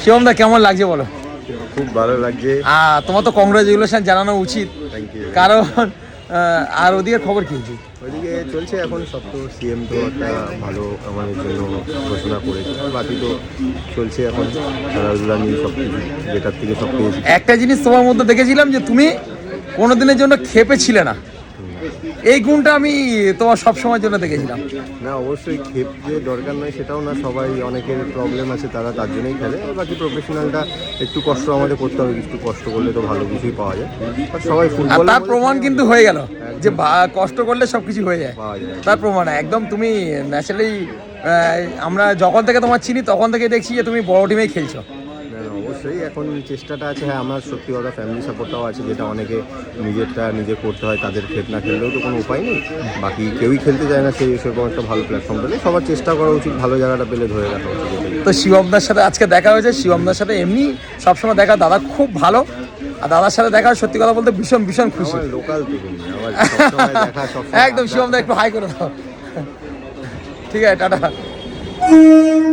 শিবম দা কেমন লাগছে বলো? খুব ভালো লাগছে। তোমার তো কংগ্রাচুলেশন জানানো উচিত, থ্যাংক ইউ। কারণ আর ওদিকে খবর কি হয়েছে? ওইদিকে চলছে এখন সব, তো সিএম তো একটা ভালো আমাদের জন্য ঘোষণা করেছে, আর বাকি তো চলছে এখন খেলাধুলা নিয়ে সব কিছু, যেটার থেকে সব পেয়েছি। একটা জিনিস তোমার মধ্যে দেখেছিলাম যে তুমি কোনোদিনের জন্য ক্ষেপে ছিলে না, এই গুণটা আমি তোমার সব সময়ের জন্য দেখেছিলাম। না অবশ্যই ক্ষেপ যে দরকার নয় সেটাও না, সবাই অনেকের প্রবলেম আছে তারা তার জন্যই খেলে, আর বাকি প্রফেশনালটা একটু কষ্ট আমাদের করতে হবে, একটু কষ্ট করলে তো ভালো কিছুই পাওয়া যায়। আর সবাই আর ফুটবল তার প্রমাণ কিন্তু হয়ে গেল যে কষ্ট করলে সবকিছু হয়ে যায়, পাওয়া যায়। তার প্রমাণ একদম তুমি ন্যাচারালি। আমরা যখন থেকে তোমার চিনি তখন থেকে দেখছি যে তুমি বড় টিমেই খেলছো। না না অবশ্যই এখন চেষ্টাটা আছে। হ্যাঁ আমার সত্যি কথা ফ্যামিলি সাপোর্টটাও আছে, যেটা অনেকে নিজেরটা নিজে করতে হয়, তাদের খেল না খেললেও তো কোনো উপায় নেই। বাকি কেউই খেলতে চায় না, সেই সেরকম একটা ভালো প্ল্যাটফর্ম পেলে সবার চেষ্টা করা উচিত, ভালো জায়গাটা পেলে ধরে রাখা উচিত। তো শিবমদার সাথে আজকে দেখা হয়েছে, শিবমদার সাথে এমনি সবসময় দেখা, দাদা খুব ভালো, আর দাদার সাথে দেখা সত্যি কথা বলতে ভীষণ ভীষণ খুশি। আমার লোকাল তো তুমি, আমার সবসময় দেখা, সবসময় একদম শিবমদা একটু হাই করে দাও। ঠিক আছে, টাটা।